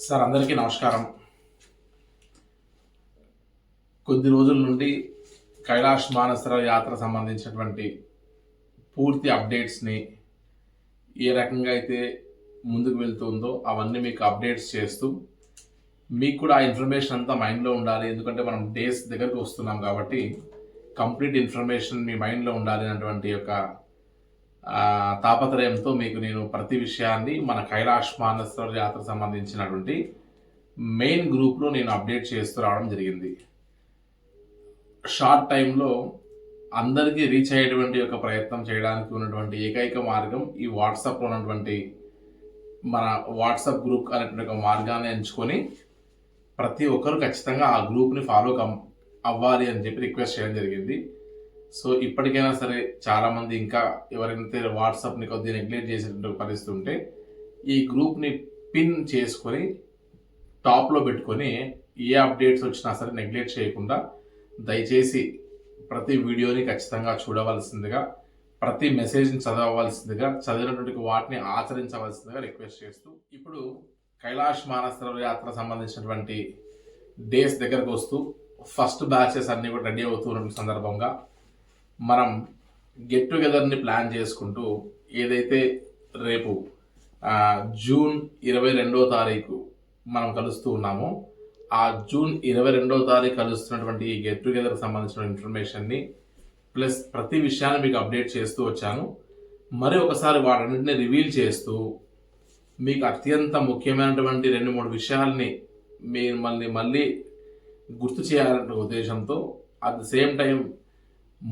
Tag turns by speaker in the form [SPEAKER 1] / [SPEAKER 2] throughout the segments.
[SPEAKER 1] Sir అందరికీ నమస్కారం. కొద్ది రోజుల నుండి కైలాష్ మానసరోవర్ యాత్ర సంబంధించినటువంటి పూర్తి అప్డేట్స్ని ఏ రకంగా అయితే ముందుకు వెళ్తుందో అవన్నీ మీకు అప్డేట్స్ చేస్తూ మీకు కూడా ఆ ఇన్ఫర్మేషన్ అంతా మైండ్లో ఉండాలి. ఎందుకంటే మనం డేస్ దగ్గరకు వస్తున్నాం కాబట్టి కంప్లీట్ ఇన్ఫర్మేషన్ మీ మైండ్లో ఉండాలి అన్నటువంటి యొక్క తాపత్రయంతో మీకు నేను ప్రతి విషయాన్ని మన కైలాష్ మానసరోవర్ యాత్ర సంబంధించినటువంటి మెయిన్ గ్రూప్లో నేను అప్డేట్ చేస్తూ రావడం జరిగింది. షార్ట్ టైంలో అందరికీ రీచ్ అయ్యేటువంటి ఒక ప్రయత్నం చేయడానికి ఉన్నటువంటి ఏకైక మార్గం ఈ వాట్సాప్లో ఉన్నటువంటి మన వాట్సాప్ గ్రూప్ అనేటువంటి ఒక మార్గాన్ని ఎంచుకొని ప్రతి ఒక్కరు ఖచ్చితంగా ఆ గ్రూప్ని ఫాలో అవ్వాలి అని చెప్పి రిక్వెస్ట్ చేయడం జరిగింది. సో ఇప్పటికైనా సరే చాలామంది ఇంకా ఎవరైతే వాట్సాప్ని కొద్దిగా నెగ్లెక్ట్ చేసేటువంటి పరిస్థితి ఉంటే ఈ గ్రూప్ని పిన్ చేసుకొని టాప్లో పెట్టుకొని ఏ అప్డేట్స్ వచ్చినా సరే నెగ్లెక్ట్ చేయకుండా దయచేసి ప్రతి వీడియోని ఖచ్చితంగా చూడవలసిందిగా, ప్రతి మెసేజ్ని చదవవలసిందిగా, చదివినటువంటి వాటిని ఆచరించవలసిందిగా రిక్వెస్ట్ చేస్తూ ఇప్పుడు కైలాష్ మానసరోవర్ యాత్ర సంబంధించినటువంటి డేస్ దగ్గరకు వస్తూ ఫస్ట్ బ్యాచెస్ అన్నీ కూడా రెడీ అవుతున్న సందర్భంగా మనం గెట్ టుగెదర్ని ప్లాన్ చేసుకుంటూ ఏదైతే రేపు జూన్ 22వ తారీఖు మనం కలుస్తూ ఉన్నామో ఆ జూన్ 22వ తారీఖు కలుస్తున్నటువంటి ఈ గెట్ టుగెదర్కి సంబంధించిన ఇన్ఫర్మేషన్ని ప్లస్ ప్రతి విషయాన్ని మీకు అప్డేట్ చేస్తూ వచ్చాను. మరి ఒకసారి వాటన్నింటినీ రివీల్ చేస్తూ మీకు అత్యంత ముఖ్యమైనటువంటి 2-3 విషయాల్ని మిమ్మల్ని మళ్ళీ గుర్తు చేయాలనే ఉద్దేశంతో అట్ ద సేమ్ టైం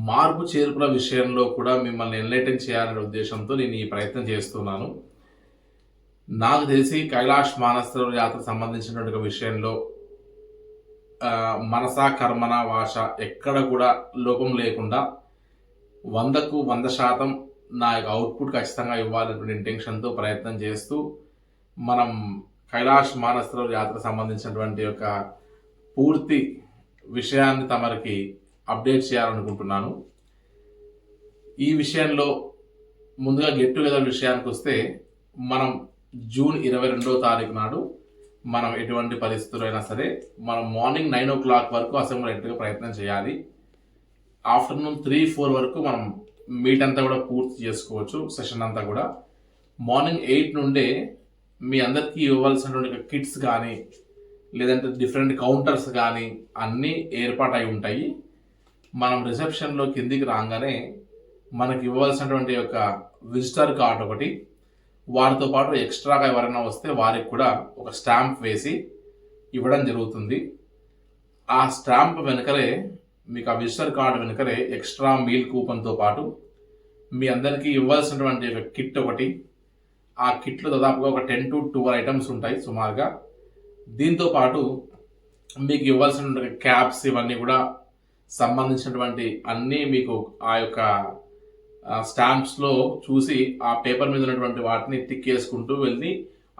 [SPEAKER 1] మార్పు చేర్పుల విషయంలో కూడా మిమ్మల్ని ఎన్లైటన్ చేయాలనే ఉద్దేశంతో నేను ఈ ప్రయత్నం చేస్తున్నాను. నాకు తెలిసి కైలాష్ మానసరోవర్ యాత్ర సంబంధించినటువంటి విషయంలో మనస కర్మన వాష ఎక్కడ కూడా లోపం లేకుండా 100కు 100% నా యొక్క అవుట్పుట్ ఖచ్చితంగా ఇవ్వాలనేటువంటి ఇంటెన్షన్తో ప్రయత్నం చేస్తూ మనం కైలాష్ మానసరోవర్ యాత్ర సంబంధించినటువంటి యొక్క పూర్తి విషయాన్ని తమరికి అప్డేట్ చేయాలనుకుంటున్నాను. ఈ విషయంలో ముందుగా గెట్ టుగెదర్ విషయానికి వస్తే మనం జూన్ 22వ తారీఖు నాడు మనం ఎటువంటి పరిస్థితులు అయినా సరే మనం మార్నింగ్ 9 o'clock వరకు అసెంబ్లీ అయ్యేట్టుగా ప్రయత్నం చేయాలి. ఆఫ్టర్నూన్ 3-4 వరకు మనం మీట్ అంతా కూడా పూర్తి చేసుకోవచ్చు. సెషన్ అంతా కూడా మార్నింగ్ 8 నుండే మీ అందరికీ ఇవ్వాల్సినటువంటి కిట్స్ కానీ లేదంటే డిఫరెంట్ కౌంటర్స్ కానీ అన్నీ ఏర్పాటై ఉంటాయి. మనం రిసెప్షన్లో కిందికి రాగానే మనకి ఇవ్వాల్సినటువంటి యొక్క విజిటర్ కార్డ్ ఒకటి, వారితో పాటు ఎక్స్ట్రాగా ఎవరైనా వస్తే వారికి కూడా ఒక స్టాంప్ వేసి ఇవ్వడం జరుగుతుంది. ఆ స్టాంప్ వెనుకలే మీకు ఆ విజిటర్ కార్డు వెనుకలే ఎక్స్ట్రా మీల్ కూపన్తో పాటు మీ అందరికీ ఇవ్వాల్సినటువంటి ఒక కిట్ ఒకటి, ఆ కిట్లో దాదాపుగా ఒక 10 to 12 ఐటమ్స్ ఉంటాయి సుమారుగా. దీంతో పాటు మీకు ఇవ్వాల్సిన క్యాప్స్ ఇవన్నీ కూడా సంబంధించినటువంటి అన్నీ మీకు ఆ యొక్క స్టాంప్స్లో చూసి ఆ పేపర్ మీద ఉన్నటువంటి వాటిని టిక్ చేసుకుంటూ వెళ్ళి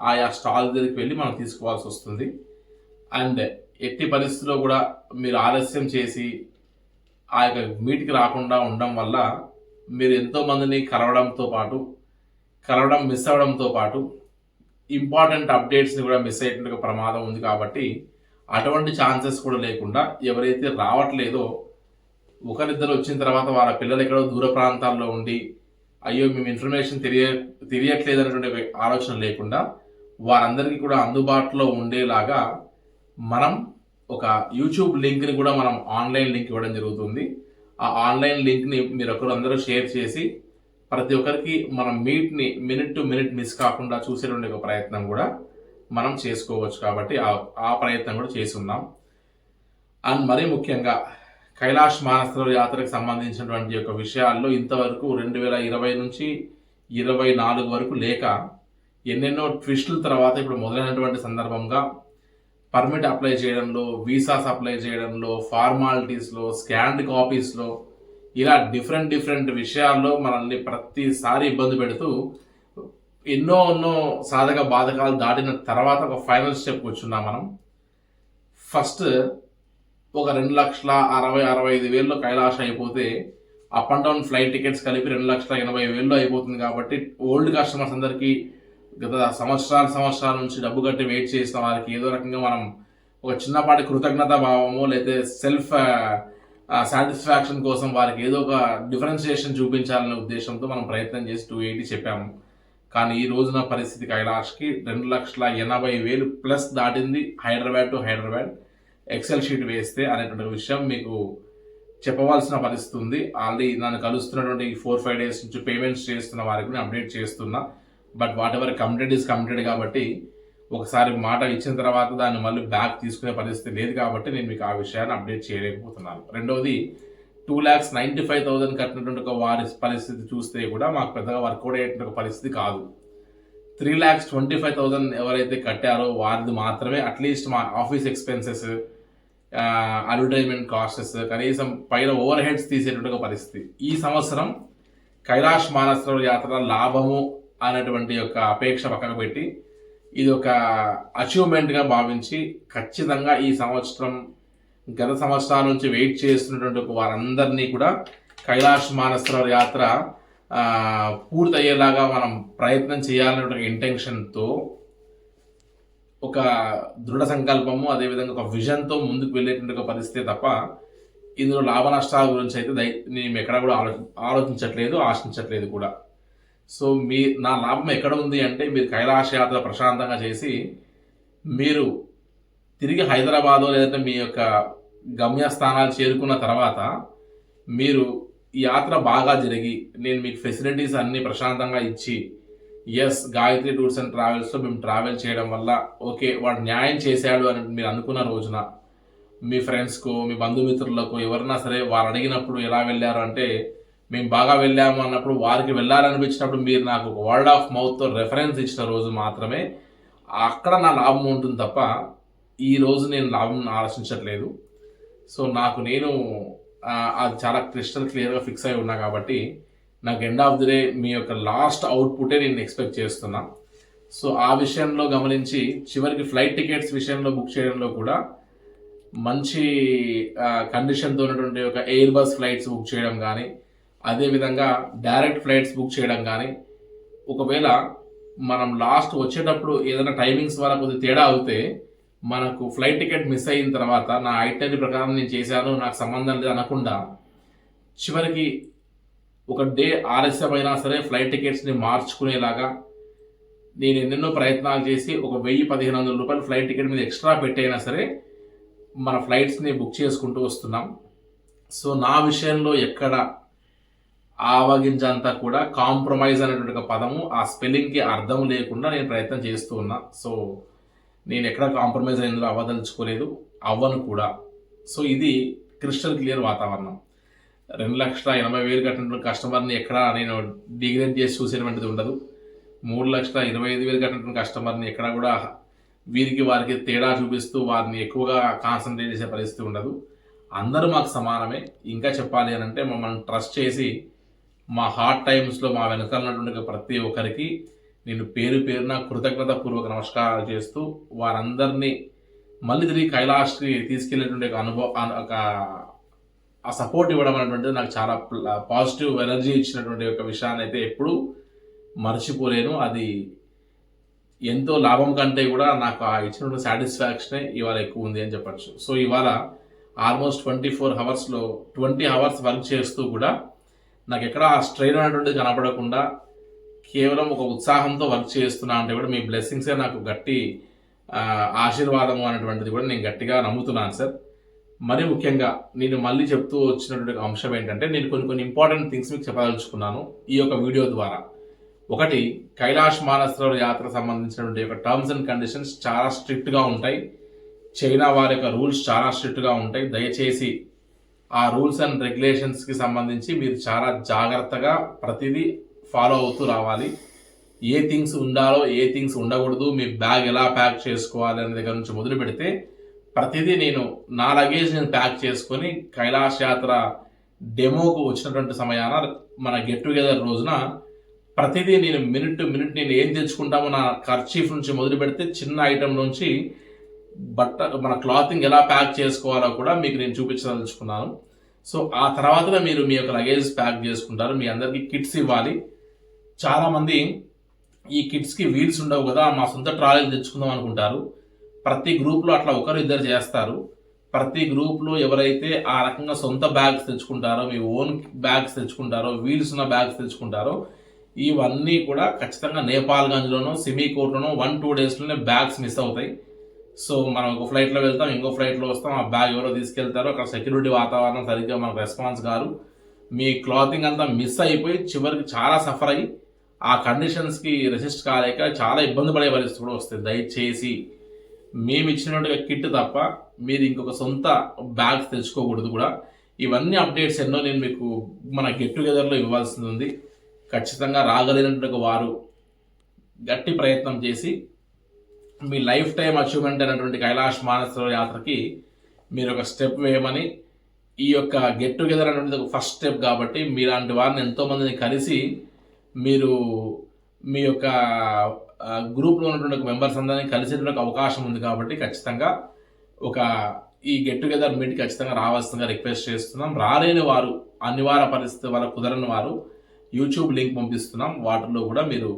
[SPEAKER 1] ఆయా స్టాల్ దగ్గరికి వెళ్ళి మనం తీసుకోవాల్సి వస్తుంది. అండ్ ఎట్టి పరిస్థితుల్లో కూడా మీరు ఆలస్యం చేసి ఆ యొక్క మీట్కి రాకుండా ఉండడం వల్ల మీరు ఎంతోమందిని కలవడం మిస్ అవ్వడంతో పాటు ఇంపార్టెంట్ అప్డేట్స్ని కూడా మిస్ అయ్యేటువంటి ప్రమాదం ఉంది. కాబట్టి అటువంటి ఛాన్సెస్ కూడా లేకుండా ఎవరైతే రావట్లేదో ఒకరిద్దరు వచ్చిన తర్వాత వాళ్ళ పిల్లలు ఎక్కడో దూర ప్రాంతాల్లో ఉండి అయ్యో మేము ఇన్ఫర్మేషన్ తెలియట్లేదు అనేటువంటి ఆలోచన లేకుండా వారందరికీ కూడా అందుబాటులో ఉండేలాగా మనం ఒక యూట్యూబ్ లింక్ని కూడా మనం ఆన్లైన్ లింక్ ఇవ్వడం జరుగుతుంది. ఆ ఆన్లైన్ లింక్ని మీరు ఒకరందరూ షేర్ చేసి ప్రతి ఒక్కరికి మనం మీట్ని మినిట్ టు మినిట్ మిస్ కాకుండా చూసేటువంటి ఒక ప్రయత్నం కూడా మనం చేసుకోవచ్చు. కాబట్టి ఆ ప్రయత్నం కూడా చేసి ఉన్నాం. అండ్ మరీ ముఖ్యంగా కైలాష్ మానసరోవర్ యాత్రకు సంబంధించినటువంటి యొక్క విషయాల్లో ఇంతవరకు 2020 నుంచి 2024 వరకు లేక ఎన్నెన్నో ట్విస్టుల తర్వాత ఇప్పుడు మొదలైనటువంటి సందర్భంగా పర్మిట్ అప్లై చేయడంలో, వీసాస్ అప్లై చేయడంలో, ఫార్మాలిటీస్లో, స్కాన్డ్ కాపీస్లో ఇలా డిఫరెంట్ విషయాల్లో మనల్ని ప్రతిసారి ఇబ్బంది పెడుతూ ఎన్నో సాధక బాధకాలు దాటిన తర్వాత ఒక ఫైనల్ స్టెప్ కూర్చున్నాం మనం. ఫస్ట్ ఒక 2,60,65,000 కైలాష్ అయిపోతే up and down flight tickets కలిపి 2,80,000 అయిపోతుంది. కాబట్టి ఓల్డ్ కస్టమర్స్ అందరికీ గత సంవత్సరాల నుంచి డబ్బు కట్టి వెయిట్ చేసిన వారికి ఏదో రకంగా మనం ఒక చిన్నపాటి కృతజ్ఞత భావము లేదా సెల్ఫ్ సాటిస్ఫాక్షన్ కోసం వారికి ఏదో ఒక డిఫరెన్షియేషన్ చూపించాలనే ఉద్దేశంతో మనం ప్రయత్నం చేసి 280 చెప్పాము. కానీ ఈ రోజున పరిస్థితి కైలాష్కి 2,80,000 ప్లస్ దాటింది. Hyderabad to Hyderabad excel sheet వేస్తే అనేటువంటి విషయం మీకు చెప్పవలసిన పరిస్థితి ఉంది. ఆల్రెడీ నన్ను కలుస్తున్నటువంటి 4-5 డేస్ నుంచి పేమెంట్స్ చేస్తున్న వారికి అప్డేట్ చేస్తున్నా. But what ever committed is committed కాబట్టి ఒకసారి మాట ఇచ్చిన తర్వాత దాన్ని మళ్ళీ బ్యాక్ తీసుకునే పరిస్థితి లేదు కాబట్టి నేను మీకు ఆ విషయాన్ని అప్డేట్ చేయలేకపోతున్నాను. రెండవది 2,95,000 కట్టినటువంటి ఒక వారి పరిస్థితి చూస్తే కూడా మాకు పెద్దగా వర్కౌట్ అయ్యేటువంటి పరిస్థితి కాదు. 3,25,000 ఎవరైతే కట్టారో వారిది మాత్రమే అట్లీస్ట్ మా ఆఫీస్ ఎక్స్పెన్సెస్, అడ్వర్టైజ్మెంట్ కాస్టెస్, కనీసం పైన ఓవర్ హెడ్స్ తీసేటువంటి పరిస్థితి. ఈ సంవత్సరం కైలాష్ మానసరోవర్ యాత్ర లాభము అనేటువంటి యొక్క అపేక్ష పక్కకు పెట్టి ఇది ఒక అచీవ్మెంట్గా భావించి ఖచ్చితంగా ఈ సంవత్సరం గత సంవత్సరాల నుంచి వెయిట్ చేస్తున్నటువంటి వారందరినీ కూడా కైలాష్ మానసరోవర్ యాత్ర పూర్తయ్యేలాగా మనం ప్రయత్నం చేయాలనే ఇంటెన్షన్తో ఒక దృఢ సంకల్పము అదేవిధంగా ఒక విజన్తో ముందుకు వెళ్ళేటువంటి ఒక పరిస్థితి తప్ప ఇందులో లాభ నష్టాల గురించి అయితే నేను ఎక్కడ కూడా ఆలోచించట్లేదు, ఆశించట్లేదు కూడా. సో నా లాభం ఎక్కడ ఉంది అంటే మీరు కైలాష్ యాత్ర ప్రశాంతంగా చేసి మీరు తిరిగి హైదరాబాదో లేదంటే మీ యొక్క గమ్యస్థానాలు చేరుకున్న తర్వాత మీరు ఈ యాత్ర బాగా జరిగి నేను మీకు ఫెసిలిటీస్ అన్నీ ప్రశాంతంగా ఇచ్చి ఎస్ గాయత్రి టూర్స్ అండ్ ట్రావెల్స్లో మేము ట్రావెల్ చేయడం వల్ల ఓకే వాడు న్యాయం చేశాడు అని మీరు అనుకున్న రోజున మీ ఫ్రెండ్స్కో మీ బంధుమిత్రులకు ఎవరన్నా సరే వారు అడిగినప్పుడు ఎలా వెళ్ళారు అంటే మేము బాగా వెళ్ళాము అన్నప్పుడు వారికి వెళ్ళాలనిపించినప్పుడు మీరు నాకు ఒక వర్డ్ ఆఫ్ మౌత్తో రెఫరెన్స్ ఇచ్చిన రోజు మాత్రమే అక్కడ నా లాభం ఉంటుంది తప్ప ఈ రోజు నేను లాభం ఆలోచించట్లేదు. సో నేను అది చాలా క్రిస్టల్ క్లియర్గా ఫిక్స్ అయి ఉన్నా కాబట్టి నాకు ఎండ్ ఆఫ్ ది డే మీ యొక్క లాస్ట్ అవుట్పుటే నేను ఎక్స్పెక్ట్ చేస్తున్నా. సో ఆ విషయంలో గమనించి చివరికి ఫ్లైట్ టికెట్స్ విషయంలో బుక్ చేయడంలో కూడా మంచి కండిషన్తో ఉన్నటువంటి ఒక ఎయిర్ బస్ ఫ్లైట్స్ బుక్ చేయడం కానీ అదేవిధంగా డైరెక్ట్ ఫ్లైట్స్ బుక్ చేయడం కానీ ఒకవేళ మనం లాస్ట్ వచ్చేటప్పుడు ఏదైనా టైమింగ్స్ వల్ల కొద్దిగా తేడా అవుతే మనకు ఫ్లైట్ టికెట్ మిస్ అయిన తర్వాత నా ఐటనరీ ప్రకారం నేను చేశాను నాకు సంబంధం లేదు అనకుండా చివరికి ఒక డే ఆలస్యం అయినా సరే ఫ్లైట్ టికెట్స్ని మార్చుకునేలాగా నేను ఎన్నెన్నో ప్రయత్నాలు చేసి ఒక 1,000-1,500 రూపాయలు ఫ్లైట్ టికెట్ మీద ఎక్స్ట్రా పెట్టైనా సరే మన ఫ్లైట్స్ని బుక్ చేసుకుంటూ వస్తున్నాం. సో నా విషయంలో ఎక్కడ ఆవగించంతా కూడా కాంప్రమైజ్ అనేటువంటి ఒక పదము ఆ స్పెల్లింగ్కి అర్థం లేకుండా నేను ప్రయత్నం చేస్తూ ఉన్నా. సో నేను ఎక్కడ కాంప్రమైజ్ అయిందో అవ్వదలుచుకోలేదు, అవ్వను కూడా. సో ఇది క్రిస్టల్ క్లియర్ వాతావరణం. 2,80,000 కట్టినటువంటి కస్టమర్ని ఎక్కడ నేను డిగ్రేడ్ చేసి చూసేటువంటిది ఉండదు. 3,25,000 కట్టినటువంటి కస్టమర్ని ఎక్కడ కూడా వారికి తేడా చూపిస్తూ వారిని ఎక్కువగా కాన్సన్ట్రేట్ చేసే పరిస్థితి ఉండదు. అందరూ మాకు సమానమే. ఇంకా చెప్పాలి అని అంటే మమ్మల్ని ట్రస్ట్ చేసి మా హార్డ్ టైమ్స్లో మా వెనకాలన్నటువంటి ప్రతి ఒక్కరికి నేను పేరున కృతజ్ఞతాపూర్వక నమస్కారాలు చేస్తూ వారందరినీ మళ్ళీ తిరిగి కైలాష్కి తీసుకెళ్లేటువంటి ఒక ఆ సపోర్ట్ ఇవ్వడం అనేటువంటిది నాకు చాలా పాజిటివ్ ఎనర్జీ ఇచ్చినటువంటి ఒక విషయాన్ని అయితే ఎప్పుడూ మర్చిపోలేను. అది ఎంతో లాభం కంటే కూడా నాకు ఆ ఇచ్చినటువంటి సాటిస్ఫాక్షనే ఇవాళ ఎక్కువ ఉంది అని చెప్పచ్చు. సో ఇవాళ ఆల్మోస్ట్ 24 అవర్స్లో 20 అవర్స్ వర్క్ చేస్తూ కూడా నాకు ఎక్కడ ఆ స్ట్రెయిన్ అనేటువంటిది కనపడకుండా కేవలం ఒక ఉత్సాహంతో వర్క్ చేస్తున్నా అంటే కూడా మీ బ్లెస్సింగ్సే నాకు గట్టి ఆశీర్వాదము అనేటువంటిది కూడా నేను గట్టిగా నమ్ముతున్నాను సార్. మరి ముఖ్యంగా నేను మళ్ళీ చెప్తూ వచ్చినటువంటి అంశం ఏంటంటే నేను కొన్ని ఇంపార్టెంట్ థింగ్స్ మీకు చెప్పదలుచుకున్నాను ఈ యొక్క వీడియో ద్వారా. ఒకటి, కైలాష్ మానసరోవర్ యాత్ర సంబంధించినటువంటి యొక్క టర్మ్స్ అండ్ కండిషన్స్ చాలా స్ట్రిక్ట్గా ఉంటాయి. చైనా వారి యొక్క రూల్స్ చాలా స్ట్రిక్ట్గా ఉంటాయి. దయచేసి ఆ రూల్స్ అండ్ రెగ్యులేషన్స్కి సంబంధించి మీరు చాలా జాగ్రత్తగా ప్రతిదీ ఫాలో అవుతూ రావాలి. ఏ థింగ్స్ ఉండాలో ఏ థింగ్స్ ఉండకూడదు, మీ బ్యాగ్ ఎలా ప్యాక్ చేసుకోవాలి అనే దగ్గర నుంచి మొదలు పెడితే ప్రతిదీ నా లగేజ్ నేను ప్యాక్ చేసుకొని కైలాష్ యాత్ర డెమోకు వచ్చినటువంటి సమయాన మన గెట్ టుగెదర్ రోజున ప్రతిదీ నేను మినిట్ టు మినిట్ నేను ఏం తెచ్చుకుంటామో నా కర్చీఫ్ నుంచి మొదలు పెడితే చిన్న ఐటమ్ నుంచి మన క్లాతింగ్ ఎలా ప్యాక్ చేసుకోవాలో కూడా మీకు నేను చూపించదలుచుకున్నాను. సో ఆ తర్వాత మీరు మీ యొక్క లగేజ్ ప్యాక్ చేసుకుంటారు. మీ అందరికీ కిట్స్ ఇవ్వాలి. చాలామంది ఈ కిడ్స్కి వీల్స్ ఉండవు కదా, మా సొంత ట్రాలీలు తెచ్చుకుందాం అనుకుంటారు. ప్రతి గ్రూప్లో అట్లా ఒకరు ఇద్దరు చేస్తారు. ప్రతి గ్రూప్లో ఎవరైతే ఆ రకంగా సొంత బ్యాగ్స్ తెచ్చుకుంటారో, మీ ఓన్ బ్యాగ్స్ తెచ్చుకుంటారో, వీల్స్ ఉన్న బ్యాగ్స్ తెచ్చుకుంటారో, ఇవన్నీ కూడా ఖచ్చితంగా నేపాల్గంజ్లోనో సిమీకోట్లోనో 1-2 డేస్లోనే బ్యాగ్స్ మిస్ అవుతాయి. సో మనం ఒక ఫ్లైట్లో వెళ్తాం, ఇంకో ఫ్లైట్లో వస్తాం, ఆ బ్యాగ్ ఎవరో తీసుకెళ్తారో, అక్కడ సెక్యూరిటీ వాతావరణం సరిగ్గా మనకు రెస్పాన్స్ కాదు, మీ క్లాతింగ్ అంతా మిస్ అయిపోయి చివరికి చాలా సఫర్ అయ్యి ఆ కండిషన్స్కి రెసిస్ట్ కాలేక చాలా ఇబ్బంది పడే పరిస్థితి కూడా వస్తుంది. దయచేసి మేము ఇచ్చినట్టుగా కిట్ తప్ప మీరు ఇంకొక సొంత బ్యాగ్స్ తెచ్చుకోకూడదు కూడా. ఇవన్నీ అప్డేట్స్ ఎన్నో నేను మీకు మన గెట్ టుగెదర్లో ఇవ్వాల్సింది ఉంది. ఖచ్చితంగా రాగలిగినట్టుగా వారు గట్టి ప్రయత్నం చేసి మీ లైఫ్ టైం అచీవ్మెంట్ అయినటువంటి కైలాష్ మానసరోవర్ యాత్రకి మీరు ఒక స్టెప్ వేయమని, ఈ యొక్క గెట్ టుగెదర్ అనేటువంటి ఒక ఫస్ట్ స్టెప్ కాబట్టి మీలాంటి వారిని ఎంతోమందిని కలిసి మీరు మీ యొక్క గ్రూప్లో ఉన్నటువంటి ఒక మెంబర్స్ అందరినీ కలిసేటువంటి అవకాశం ఉంది. కాబట్టి ఖచ్చితంగా ఒక ఈ గెట్ టుగెదర్ మీట్ ఖచ్చితంగా రావాల్సిందిగా రిక్వెస్ట్ చేస్తున్నాం. రాలేని వారు, అనివార్య పరిస్థితి వల్ల కుదరని వారు యూట్యూబ్ లింక్ పంపిస్తున్నాం. వాటిలో కూడా మీరు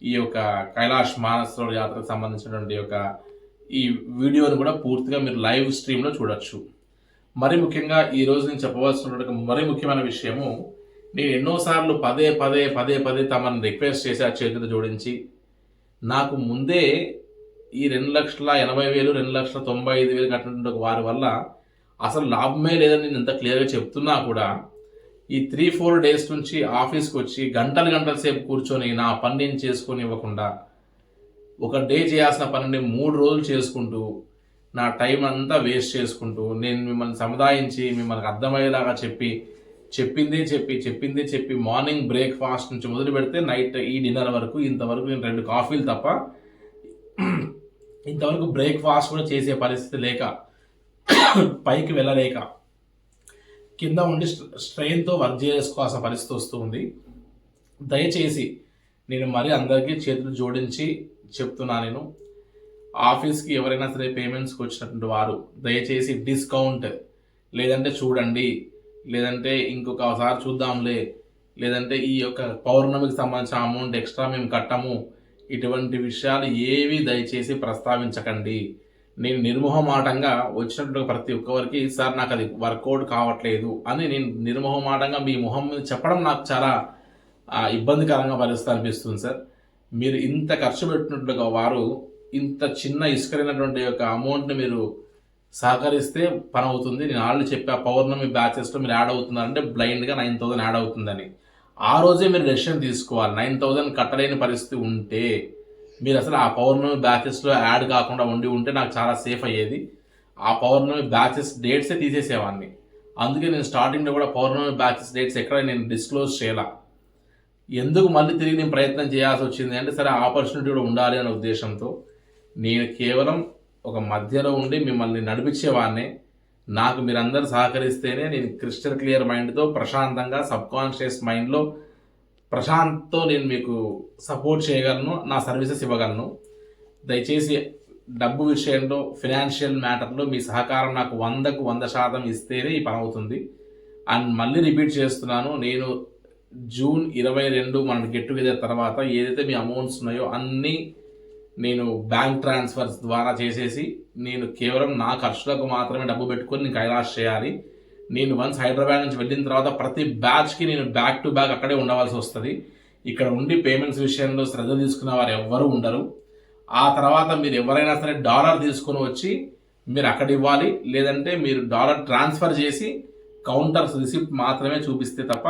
[SPEAKER 1] ఈ యొక్క కైలాష్ మానసరోవర్ యాత్రకు సంబంధించినటువంటి యొక్క ఈ వీడియోని కూడా పూర్తిగా మీరు లైవ్ స్ట్రీమ్లో చూడొచ్చు. మరి ముఖ్యంగా ఈరోజు నేను చెప్పవలసినటువంటి మరీ ముఖ్యమైన విషయము, నేను ఎన్నోసార్లు పదే పదే పదే పదే తమను రిక్వెస్ట్ చేసి ఆ చేతులు జోడించి, నాకు ముందే ఈ 2,80,000 2,95,000 కట్టినటువంటి వారి వల్ల అసలు లాభమే లేదని నేను ఇంత క్లియర్గా చెప్తున్నా కూడా, ఈ 3-4 డేస్ నుంచి ఆఫీస్కి వచ్చి గంటల గంటల సేపు కూర్చొని నా పని నేను చేసుకొని ఇవ్వకుండా, ఒక డే చేయాల్సిన పనిని 3 రోజులు చేసుకుంటూ, నా టైం అంతా వేస్ట్ చేసుకుంటూ, నేను మిమ్మల్ని సముదాయించి మిమ్మల్ని అర్థమయ్యేలాగా చెప్పిందే చెప్పి మార్నింగ్ బ్రేక్ఫాస్ట్ నుంచి మొదలు పెడితే నైట్ ఈ డిన్నర్ వరకు ఇంతవరకు నేను 2 కాఫీలు తప్ప ఇంతవరకు బ్రేక్ఫాస్ట్ కూడా చేసే పరిస్థితి లేక, పైకి వెళ్ళలేక, కింద ఉండి స్ట్రెయిన్తో వర్క్ చేసుకోవాల్సిన పరిస్థితి వస్తుంది. దయచేసి నేను మరీ అందరికీ చేతులు జోడించి చెప్తున్నా, నేను ఆఫీస్కి ఎవరైనా సరే పేమెంట్స్కి వచ్చినటువంటి వారు దయచేసి డిస్కౌంట్, లేదంటే చూడండి, లేదంటే ఇంకొకసారి చూద్దాంలే, లేదంటే ఈ యొక్క పౌర్ణమికి సంబంధించిన అమౌంట్ ఎక్స్ట్రా మేము కట్టము, ఇటువంటి విషయాలు ఏవి దయచేసి ప్రస్తావించకండి. నేను నిర్మోహమాటంగా వచ్చినట్టు ప్రతి ఒక్కరికి సార్ నాకు అది వర్కౌట్ కావట్లేదు అని నేను నిర్మోహమాటంగా మీ మొహం మీద చెప్పడం నాకు చాలా ఇబ్బందికరంగా పరిస్థితి అనిపిస్తుంది సార్. మీరు ఇంత ఖర్చు పెట్టినట్టుగా వారు ఇంత చిన్న ఇసుకరైనటువంటి యొక్క అమౌంట్ని మీరు సహకరిస్తే పని అవుతుంది. నేను ఆల్రెడీ చెప్పా, పౌర్ణమి బ్యాచెస్లో మీరు యాడ్ అవుతున్నారంటే బ్లైండ్గా 9,000 యాడ్ అవుతుందని. ఆ రోజే మీరు డెసిషన్ తీసుకోవాలి. 9,000 కట్టలేని పరిస్థితి ఉంటే మీరు అసలు ఆ పౌర్ణమి బ్యాచెస్లో యాడ్ కాకుండా ఉంటే నాకు చాలా సేఫ్ అయ్యేది. ఆ పౌర్ణమి బ్యాచెస్ డేట్సే తీసేసేవాడిని. అందుకే నేను స్టార్టింగ్లో కూడా పౌర్ణమి బ్యాచెస్ డేట్స్ ఎక్కడ నేను డిస్క్లోజ్ చేయాల. ఎందుకు మళ్ళీ తిరిగి నేను ప్రయత్నం చేయాల్సి వచ్చింది అంటే, సరే ఆపర్చునిటీ కూడా ఉండాలి అనే ఉద్దేశంతో నేను కేవలం ఒక మధ్యలో ఉండి మిమ్మల్ని నడిపించేవాడిని. నాకు మీరందరూ సహకరిస్తేనే నేను క్రిస్టల్ క్లియర్ మైండ్తో ప్రశాంతంగా సబ్కాన్షియస్ మైండ్లో ప్రశాంత్తో నేను మీకు సపోర్ట్ చేయగలను, నా సర్వీసెస్ ఇవ్వగలను. దయచేసి డబ్బు విషయంలో, ఫినాన్షియల్ మ్యాటర్లో మీ సహకారం నాకు 100కు 100% ఇస్తేనే ఈ పని అవుతుంది. అండ్ మళ్ళీ రిపీట్ చేస్తున్నాను, నేను జూన్ 22 మన గెట్ టుగెదర్ తర్వాత ఏదైతే మీ అమౌంట్స్ ఉన్నాయో అన్నీ నేను బ్యాంక్ ట్రాన్స్ఫర్స్ ద్వారా చేసేసి, నేను కేవలం నా ఖర్చులకు మాత్రమే డబ్బు పెట్టుకొని నేను కైలాష్ చేయాలి. నేను వన్స్ హైదరాబాద్ నుంచి వెళ్ళిన తర్వాత ప్రతి బ్యాచ్కి నేను బ్యాక్ టు బ్యాక్ అక్కడే ఉండవలసి వస్తుంది. ఇక్కడ ఉండి పేమెంట్స్ విషయంలో శ్రద్ధ తీసుకున్న వారు ఎవ్వరూ ఉండరు. ఆ తర్వాత మీరు ఎవరైనా సరే డాలర్ తీసుకొని వచ్చి మీరు అక్కడ ఇవ్వాలి, లేదంటే మీరు డాలర్ ట్రాన్స్ఫర్ చేసి కౌంటర్స్ రిసిప్ట్ మాత్రమే చూపిస్తే తప్ప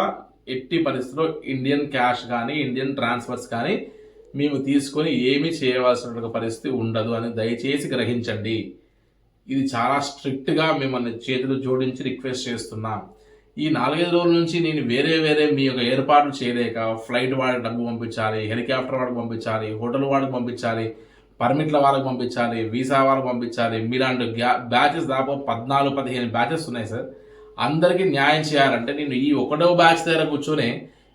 [SPEAKER 1] ఎట్టి పరిస్థితుల్లో ఇండియన్ క్యాష్ కానీ ఇండియన్ ట్రాన్స్ఫర్స్ కానీ మేము తీసుకొని ఏమీ చేయవలసిన పరిస్థితి ఉండదు అని దయచేసి గ్రహించండి. ఇది చాలా స్ట్రిక్ట్గా మిమ్మల్ని చేతులు జోడించి రిక్వెస్ట్ చేస్తున్నాం. ఈ 4-5 రోజుల నుంచి నేను వేరే మీ యొక్క ఏర్పాట్లు చేయలేక, ఫ్లైట్ వాడికి డబ్బు పంపించాలి, హెలికాప్టర్ వాడికి పంపించాలి, హోటల్ వాడికి పంపించాలి, పర్మిట్ల వాళ్ళకి పంపించాలి, వీసా వాళ్ళకి పంపించాలి, మీలాంటి బ్యాచెస్ దాదాపు 14-15 బ్యాచెస్ ఉన్నాయి సార్. అందరికీ న్యాయం చేయాలంటే నేను ఈ 1వ బ్యాచ్ దగ్గర కూర్చొని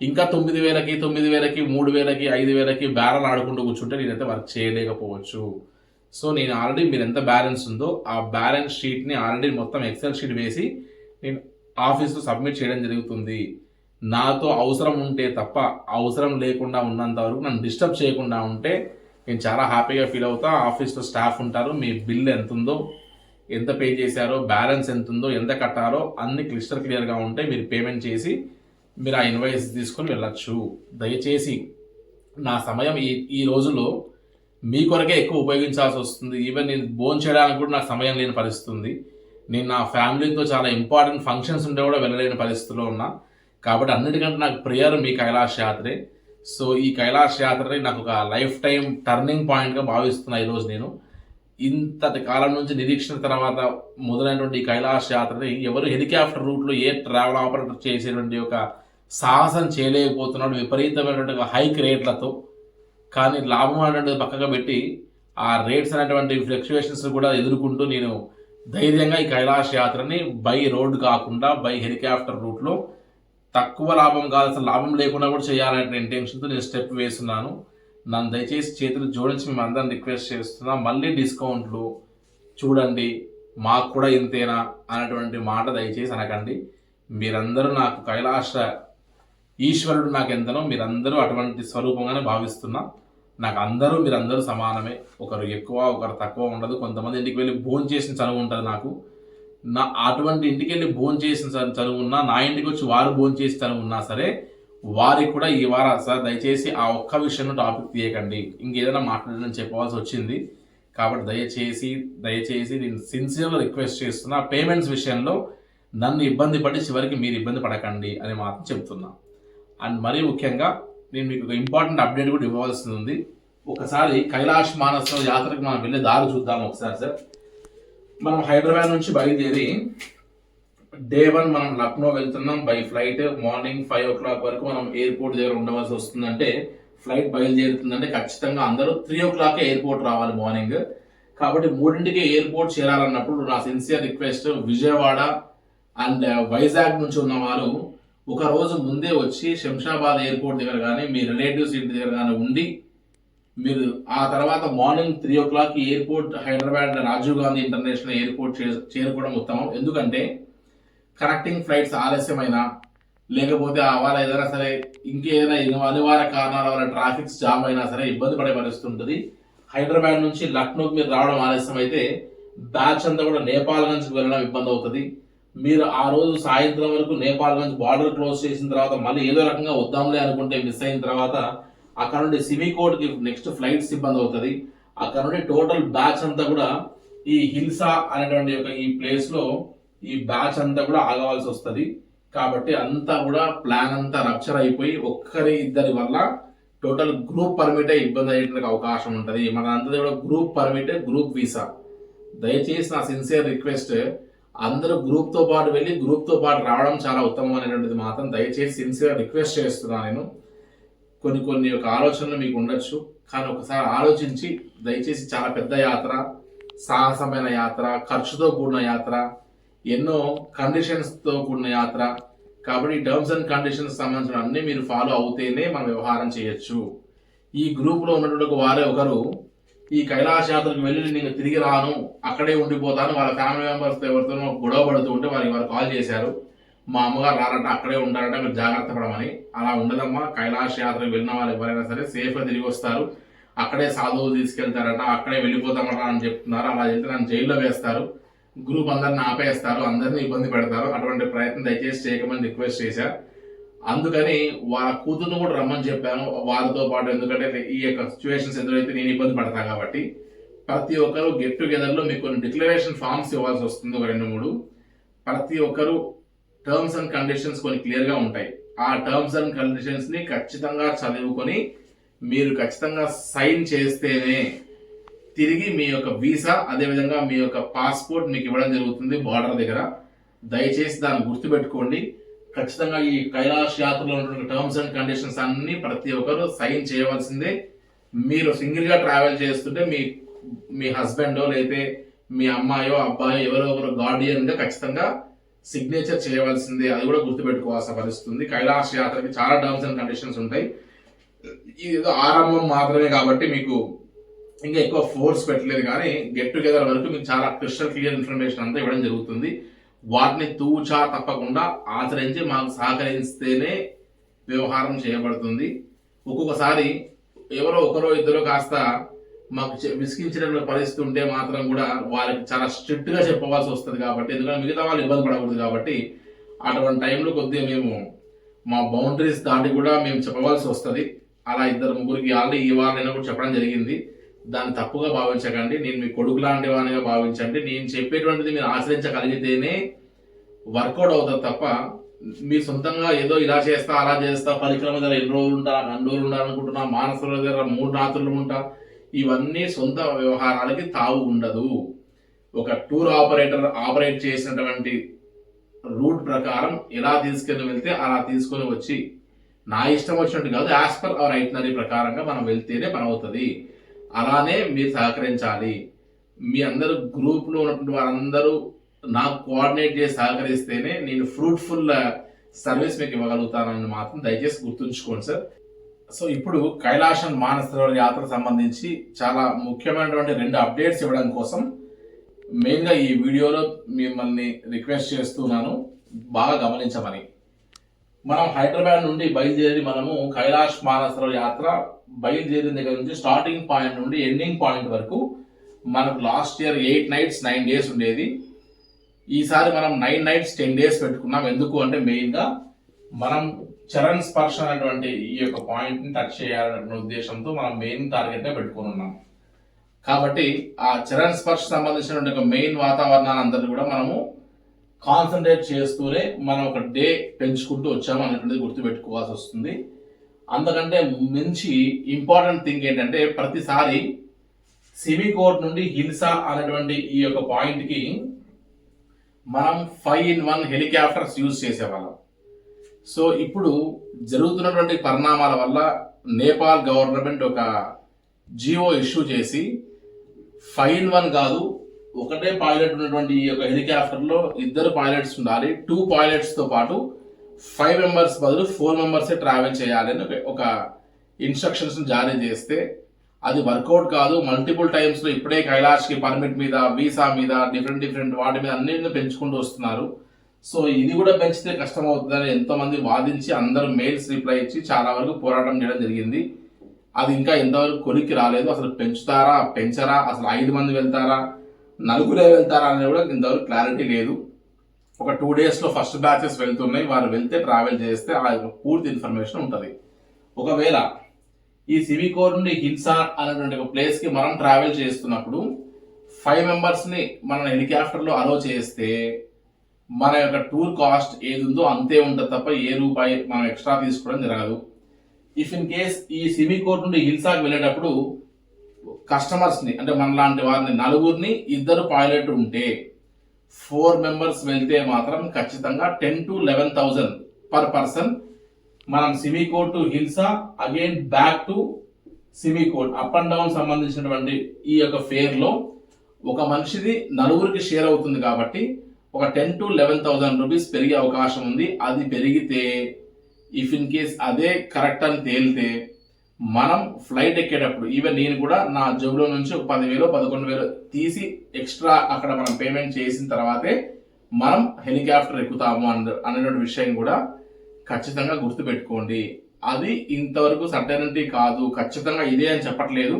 [SPEAKER 1] ఇంకా 9,000కి 3,000కి 5,000కి బ్యారల్ ఆడుకుంటూ కూర్చుంటే నేనైతే వర్క్ చేయలేకపోవచ్చు. సో నేను ఆల్రెడీ మీరు ఎంత బ్యాలెన్స్ ఉందో ఆ బ్యాలెన్స్ షీట్ని ఆల్రెడీ మొత్తం ఎక్సెల్ షీట్ వేసి నేను ఆఫీస్లో సబ్మిట్ చేయడం జరుగుతుంది. నాతో అవసరం ఉంటే తప్ప అవసరం లేకుండా ఉన్నంత వరకు నన్ను డిస్టర్బ్ చేయకుండా ఉంటే నేను చాలా హ్యాపీగా ఫీల్ అవుతా. ఆఫీస్లో స్టాఫ్ ఉంటారు, మీ బిల్ ఎంత ఉందో, ఎంత పే చేశారో, బ్యాలెన్స్ ఎంత ఉందో, ఎంత కట్టారో అన్ని క్లియర్గా ఉంటే మీరు పేమెంట్ చేసి మీరు ఆ ఇన్వాయిస్ తీసుకొని వెళ్ళచ్చు. దయచేసి నా సమయం ఈ రోజుల్లో మీ కొరకే ఎక్కువ ఉపయోగించాల్సి వస్తుంది. ఈవెన్ నేను భోజనం చేయడానికి కూడా నాకు సమయం లేని పరిస్థితి ఉంది. నేను నా ఫ్యామిలీతో చాలా ఇంపార్టెంట్ ఫంక్షన్స్ ఉంటే కూడా వెళ్ళలేని పరిస్థితిలో ఉన్నా. కాబట్టి అన్నిటికంటే నాకు ప్రేయర్ మీ కైలాష్ యాత్రే. సో ఈ కైలాష్ యాత్రని నాకు ఒక లైఫ్ టైం టర్నింగ్ పాయింట్గా భావిస్తున్నా ఈరోజు నేను. ఇంతటి కాలం నుంచి నిరీక్షణ తర్వాత మొదలైనటువంటి ఈ కైలాష్ యాత్రని ఎవరు హెలికాప్టర్ రూట్లో ఏ ట్రావెల్ ఆపరేటర్ చేసేటువంటి ఒక సాహసం చేయలేకపోతున్నాడు విపరీతమైనటువంటి హైక్ రేట్లతో. కానీ లాభం అనేటువంటిది పక్కగా పెట్టి ఆ రేట్స్ అనేటువంటి ఫ్లక్చువేషన్స్ కూడా ఎదుర్కొంటూ నేను ధైర్యంగా ఈ కైలాష్ యాత్రని బై రోడ్ కాకుండా బై హెలికాప్టర్ రూట్లో తక్కువ లాభం కావాల్సిన లాభం లేకుండా కూడా చేయాలనే ఇంటెన్షన్తో నేను స్టెప్ వేస్తున్నాను. నన్ను దయచేసి చేతులు జోడించి మేము అందరం రిక్వెస్ట్ చేస్తున్నా. మళ్ళీ డిస్కౌంట్లు చూడండి, మాకు కూడా ఇంతేనా అనేటువంటి మాట దయచేసి అనకండి. మీరందరూ నాకు కైలాష ఈశ్వరుడు నాకు ఎంతనో మీరందరూ అటువంటి స్వరూపంగానే భావిస్తున్నా. నాకు మీరందరూ సమానమే. ఒకరు ఎక్కువ ఒకరు తక్కువ ఉండదు. కొంతమంది ఇంటికి వెళ్ళి భోజనం చేసిన చనువు ఉంటుంది నాకు. అటువంటి ఇంటికి వెళ్ళి భోజనం చేసిన చనువు ఉన్నా, నా ఇంటికి వచ్చి వారు భోజనం చేసి చనువు ఉన్నా సరే వారికి కూడా ఈ వారం సార్ దయచేసి ఆ ఒక్క విషయంలో టాపిక్ తీయకండి. ఇంకేదైనా మాట్లాడని చెప్పవలసి వచ్చింది కాబట్టి దయచేసి నేను సిన్సియర్గా రిక్వెస్ట్ చేస్తున్నా. పేమెంట్స్ విషయంలో నన్ను ఇబ్బంది పడి చివరికి మీరు ఇబ్బంది పడకండి అని మాత్రం చెప్తున్నా. అండ్ మరీ ముఖ్యంగా నేను మీకు ఒక ఇంపార్టెంట్ అప్డేట్ కూడా ఇవ్వవలసి ఉంది. ఒకసారి కైలాష్ మానస యాత్రకు మనం వెళ్ళే దారి చూద్దాం ఒకసారి సార్. మనం హైదరాబాద్ నుంచి బయలుదేరి డే 1 మనం లక్నో వెళ్తున్నాం బై ఫ్లైట్. మార్నింగ్ 5 o'clock వరకు మనం ఎయిర్పోర్ట్ దగ్గర ఉండవలసి వస్తుందంటే, ఫ్లైట్ బయలుదేరుతుందంటే ఖచ్చితంగా అందరూ 3 o'clock ఎయిర్పోర్ట్ రావాలి మార్నింగ్. కాబట్టి 3ంటికి ఎయిర్పోర్ట్ చేరాలన్నప్పుడు నా sincere request, Vijayawada and Vizag నుంచి ఉన్నవారు ఒక రోజు ముందే వచ్చి శంషాబాద్ ఎయిర్పోర్ట్ దగ్గర కానీ మీ రిలేటివ్స్ ఇంటి దగ్గర కానీ ఉండి మీరు ఆ తర్వాత morning 3 o'clock airport Hyderabad Rajiv Gandhi international airport చేరుకోవడం ఉత్తమం. ఎందుకంటే కనెక్టింగ్ ఫ్లైట్స్ ఆలస్యమైనా లేకపోతే వాళ్ళ ఏదైనా సరే ఇంకేదైనా అనివార్య కారణాల వల్ల ట్రాఫిక్స్ జామ్ అయినా సరే ఇబ్బంది పడే పరిస్థితి ఉంటుంది. హైదరాబాద్ నుంచి లక్నోకి మీరు రావడం ఆలస్యం అయితే బ్యాచ్ అంతా కూడా నేపాల్ నుంచి వెళ్ళడం ఇబ్బంది అవుతుంది. మీరు ఆ రోజు సాయంత్రం వరకు నేపాల్ నుంచి బార్డర్ క్లోజ్ చేసిన తర్వాత మళ్ళీ ఏదో రకంగా వద్దాంలే అనుకుంటే మిస్ అయిన తర్వాత అక్కడ నుండి సిమికోట్కి నెక్స్ట్ ఫ్లైట్స్ ఇబ్బంది అవుతుంది. అక్కడ నుండి టోటల్ బ్యాచ్ అంతా కూడా ఈ హిల్సా అనేటువంటి ఈ ప్లేస్లో ఈ బ్యాచ్ అంతా కూడా ఆగవలసి వస్తుంది. కాబట్టి అంతా కూడా ప్లాన్ అంతా రప్చర్ అయిపోయి ఒక్కరి ఇద్దరి వల్ల టోటల్ గ్రూప్ పర్మిటే ఇబ్బంది అయ్యేందుకు అవకాశం ఉంటుంది. మన అంతా కూడా గ్రూప్ పర్మిటే గ్రూప్ వీసా. దయచేసి నా సిన్సియర్ రిక్వెస్ట్, అందరూ గ్రూప్తో పాటు వెళ్ళి గ్రూప్తో పాటు రావడం చాలా ఉత్తమం అనేటువంటిది మాత్రం దయచేసి సిన్సియర్ రిక్వెస్ట్ చేస్తున్నాను. నేను కొన్ని ఒక ఆలోచనలు మీకు ఉండొచ్చు, కానీ ఒకసారి ఆలోచించి దయచేసి చాలా పెద్ద యాత్ర, సాహసమైన యాత్ర, ఖర్చుతో కూడిన యాత్ర, ఎన్నో కండిషన్స్తో కూడిన యాత్ర. కాబట్టి టర్మ్స్ అండ్ కండిషన్స్ సంబంధించిన అన్ని మీరు ఫాలో అవుతేనే మనం వ్యవహారం చేయొచ్చు. ఈ గ్రూప్లో ఉన్నటువంటి వారే ఒకరు ఈ కైలాస యాత్రకు వెళ్ళి నేను తిరిగి రాను, అక్కడే ఉండిపోతాను, వాళ్ళ ఫ్యామిలీ మెంబర్స్తో ఎవరితోనో గొడవ పడుతూ ఉంటే వారు కాల్ చేశారు. మా అమ్మగారు రారంట, అక్కడే ఉంటారంట, మీరు జాగ్రత్త పడమని. అలా ఉండదమ్మా. కైలాస యాత్రకు వెళ్ళిన వాళ్ళు ఎవరైనా సరే సేఫ్గా తిరిగి వస్తారు. అక్కడే సాధువు తీసుకెళ్తారట, అక్కడే వెళ్ళిపోతామట అని చెప్తున్నారు. అలా చెప్తే నన్ను జైల్లో వేస్తారు, గ్రూప్ అందరిని ఆపేస్తారు, అందరినీ ఇబ్బంది పెడతారు. అటువంటి ప్రయత్నం దయచేసి చేయకమని రిక్వెస్ట్ చేశారు. అందుకని వాళ్ళ కూతుర్ను కూడా రమ్మని చెప్పాను వారితో పాటు. ఎందుకంటే ఈ యొక్క సిచ్యువేషన్స్ ఎదురైతే నేను ఇబ్బంది పడతాను కాబట్టి ప్రతి ఒక్కరు గెట్ టుగెదర్లో మీకు కొన్ని డిక్లరేషన్ ఫామ్స్ ఇవ్వాల్సి వస్తుంది, 2-3. ప్రతి ఒక్కరు టర్మ్స్ అండ్ కండిషన్స్ కొన్ని క్లియర్గా ఉంటాయి. ఆ టర్మ్స్ అండ్ కండిషన్స్ని ఖచ్చితంగా చదువుకొని మీరు ఖచ్చితంగా సైన్ చేస్తేనే తిరిగి మీ యొక్క వీసా అదేవిధంగా మీ యొక్క పాస్పోర్ట్ మీకు ఇవ్వడం జరుగుతుంది బార్డర్ దగ్గర. దయచేసి దాన్ని గుర్తుపెట్టుకోండి. ఖచ్చితంగా ఈ కైలాష్ యాత్రలో ఉన్న టర్మ్స్ అండ్ కండిషన్స్ అన్ని ప్రతి ఒక్కరు సైన్ చేయవలసిందే. మీరు సింగిల్గా ట్రావెల్ చేస్తుంటే మీ హస్బెండో లేకపోతే మీ అమ్మాయో అబ్బాయో ఎవరో ఒకరు గార్డియన్గా ఖచ్చితంగా సిగ్నేచర్ చేయవలసిందే. అది కూడా గుర్తుపెట్టుకోవాల్సిన పరిస్థితి ఉంది. కైలాష్ యాత్రకి చాలా టర్మ్స్ అండ్ కండిషన్స్ ఉంటాయి. ఇది ఆరంభం మాత్రమే కాబట్టి మీకు ఇంకా ఎక్కువ ఫోర్స్ పెట్టలేదు, కానీ గెట్ టుగెదర్ వరకు మీకు చాలా క్రిస్టల్ క్లియర్ ఇన్ఫర్మేషన్ అంతా ఇవ్వడం జరుగుతుంది. వాటిని తూచా తప్పకుండా ఆచరించి మాకు సహకరిస్తేనే వ్యవహారం చేయబడుతుంది. ఒక్కొక్కసారి ఎవరో ఒకరో ఇద్దరు కాస్త మాకు విసిగించిన పరిస్థితి ఉంటే మాత్రం కూడా వాళ్ళకి చాలా స్ట్రిక్ట్గా చెప్పవలసి వస్తుంది. కాబట్టి ఎందుకంటే మిగతా వాళ్ళు ఇబ్బంది పడకూడదు కాబట్టి అటువంటి టైంలో కొద్దిగా మేము మా బౌండరీస్ దాటి కూడా మేము చెప్పవలసి వస్తుంది. అలా ఇద్దరు ముగ్గురికి ఆల్రెడీ ఈ వారైనా కూడా చెప్పడం జరిగింది. దాన్ని తప్పుగా భావించకండి. నేను మీ కొడుకు లాంటి వాడిగా భావించండి. నేను చెప్పేటువంటిది మీరు ఆచరించగలిగితేనే వర్కౌట్ అవుతుంది తప్ప మీ సొంతంగా ఏదో ఇలా చేస్తా అలా చేస్తా పరిక్రమ దగ్గర 2 రోజులు ఉంటా 2 రోజులు ఉండాలనుకుంటున్నా మానసుల దగ్గర 3 రాత్రులు ఉంటా ఇవన్నీ సొంత వ్యవహారాలకి తావు ఉండదు. ఒక టూర్ ఆపరేటర్ ఆపరేట్ చేసినటువంటి రూట్ ప్రకారం ఎలా తీసుకుని వెళ్తే అలా తీసుకొని వచ్చి నా ఇష్టం వచ్చినట్టు కాదు, యాజ్ పర్ అవర్ ఐటనరీ ప్రకారంగా మనం వెళ్తేనే పని అవుతుంది. అలానే మీరు సహకరించాలి. మీ అందరూ గ్రూప్లో ఉన్నటువంటి వారందరూ నాకు కోఆర్డినేట్ చేసి సహకరిస్తేనే నేను ఫ్రూట్ఫుల్ సర్వీస్ మీకు ఇవ్వగలుగుతానని మాత్రం దయచేసి గుర్తుంచుకోండి సార్. సో ఇప్పుడు కైలాసం మానసరోవర్ యాత్రకు సంబంధించి చాలా ముఖ్యమైనటువంటి 2 అప్డేట్స్ ఇవ్వడం కోసం మెయిన్గా ఈ వీడియోలో మిమ్మల్ని రిక్వెస్ట్ చేస్తున్నాను, బాగా గమనించమని. మనం హైదరాబాద్ నుండి బయలుదేరి మనము కైలాష్ మానసరోవర్ యాత్ర బయలుదేరిన దగ్గర నుంచి స్టార్టింగ్ పాయింట్ నుండి ఎండింగ్ పాయింట్ వరకు మనకు లాస్ట్ ఇయర్ 8 nights 9 days ఉండేది. ఈసారి మనం 9 nights 10 days పెట్టుకున్నాం. ఎందుకు అంటే మెయిన్గా మనం చరణ్ స్పర్శ అనేటువంటి ఈ యొక్క పాయింట్ని టచ్ చేయాలనే ఉద్దేశంతో మనం మెయిన్ టార్గెట్నే పెట్టుకుని ఉన్నాం. కాబట్టి ఆ చరణ్ స్పర్శ సంబంధించినటువంటి ఒక మెయిన్ వాతావరణాన్ని అందరినీ కూడా మనము కాన్సన్ట్రేట్ చేస్తూనే మనం ఒక డే పెంచుకుంటూ వచ్చాము అనేటువంటిది గుర్తుపెట్టుకోవాల్సి వస్తుంది. అంతకంటే మించి ఇంపార్టెంట్ థింగ్ ఏంటంటే ప్రతిసారి సిమికోట్ నుండి హిల్సా అనేటువంటి ఈ యొక్క పాయింట్కి మనం 5-in-1 హెలికాప్టర్స్ యూజ్ చేసేవాళ్ళం. సో ఇప్పుడు జరుగుతున్నటువంటి పరిణామాల వల్ల నేపాల్ గవర్నమెంట్ ఒక జియో ఇష్యూ చేసి 5-in-1 కాదు, ఒకటే పైలట్ ఉన్నటువంటి ఈ యొక్క హెలికాప్టర్లో 2 పైలట్స్ ఉండాలి. 2 పైలట్స్తో పాటు 5 members బదులు 4 members ట్రావెల్ చేయాలని ఒక ఇన్స్ట్రక్షన్స్ జారీ చేస్తే అది వర్కౌట్ కాదు. మల్టిపుల్ టైమ్స్లో ఇప్పుడే కైలాష్కి పర్మిట్ మీద వీసా మీద డిఫరెంట్ వాటి మీద అన్నింటినీ పెంచుకుంటూ వస్తున్నారు. సో ఇది కూడా పెంచితే కష్టం అవుతుందని ఎంతోమంది వాదించి అందరూ మెయిల్స్ రిప్లై ఇచ్చి చాలా వరకు పోరాటం చేయడం జరిగింది. అది ఇంకా ఎంతవరకు కొలిక్కి రాలేదు. అసలు పెంచుతారా పెంచరా, అసలు 5 మంది వెళ్తారా 4 వెళ్తారా అనేది కూడా ఇంతవరకు క్లారిటీ లేదు. ఒక 2 daysలో ఫస్ట్ బ్యాచెస్ వెళ్తున్నాయి. వారు వెళ్తే ట్రావెల్ చేస్తే ఆ పూర్తి ఇన్ఫర్మేషన్ ఉంటుంది. ఒకవేళ ఈ సిమికోట్ నుండి హిల్సా అనేటువంటి ఒక ప్లేస్కి మనం ట్రావెల్ చేస్తున్నప్పుడు 5 members మనం హెలికాప్టర్లో అలో చేస్తే మన యొక్క టూర్ కాస్ట్ ఏది ఉందో అంతే ఉంటుంది తప్ప ఏ రూపాయి మనం ఎక్స్ట్రా తీసుకోవడం జరగదు. ఇఫ్ ఇన్ కేస్ ఈ సిమికోట్ నుండి హిల్సాకి వెళ్ళేటప్పుడు కస్టమర్స్ని అంటే మన లాంటి వారిని 4 2 పైలట్ ఉంటే 4 members వెళ్తే మాత్రం ఖచ్చితంగా 10,000 to 11,000 per person మనం Simikot to hilsa again back to Simikot up and down సంబంధించినటువంటి ఈ యొక్క ఫేర్లో ఒక మనిషిది 4 షేర్ అవుతుంది. కాబట్టి ఒక 10,000 to 11,000 రూపీస్ పెరిగే అవకాశం ఉంది. అది పెరిగితే ఇఫ్ ఇన్ కేస్ అదే కరెక్ట్ అని తేలితే మనం ఫ్లైట్ ఎక్కేటప్పుడు ఈవెన్ నేను కూడా నా జోబులో నుంచి 10,000 11,000 తీసి ఎక్స్ట్రా అక్కడ మనం పేమెంట్ చేసిన తర్వాతే మనం హెలికాప్టర్ ఎక్కుతాము అనేటువంటి విషయం కూడా ఖచ్చితంగా గుర్తుపెట్టుకోండి. అది ఇంతవరకు సర్టెనిటీ కాదు, ఖచ్చితంగా ఇదే అని చెప్పట్లేదు.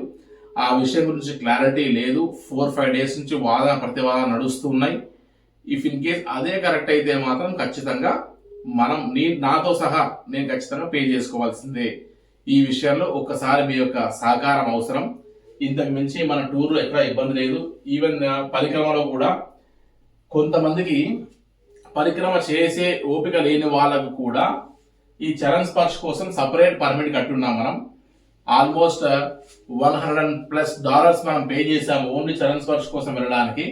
[SPEAKER 1] ఆ విషయం గురించి క్లారిటీ లేదు. 4-5 days నుంచి వాదన ప్రతివాదన నడుస్తూ ఉన్నాయి. ఇఫ్ ఇన్ కేస్ అదే కరెక్ట్ అయితే మాత్రం ఖచ్చితంగా మనం నాతో సహా నేను ఖచ్చితంగా పే చేసుకోవాల్సిందే. ఈ విషయంలో ఒక్కసారి మీ యొక్క సహకారం అవసరం. ఇంతకు మించి మన టూర్లో ఎక్కడ ఇబ్బంది లేదు. ఈవెన్ పరిక్రమలో కూడా కొంతమందికి పరిక్రమ చేసే ఓపిక లేని వాళ్ళకు కూడా ఈ చరణ్ స్పర్శ్ కోసం సపరేట్ పర్మిట్ కట్టున్నాం. మనం ఆల్మోస్ట్ $100+ మనం పే చేసాము ఓన్లీ చరణ్ స్పర్శ్ కోసం వెళ్ళడానికి.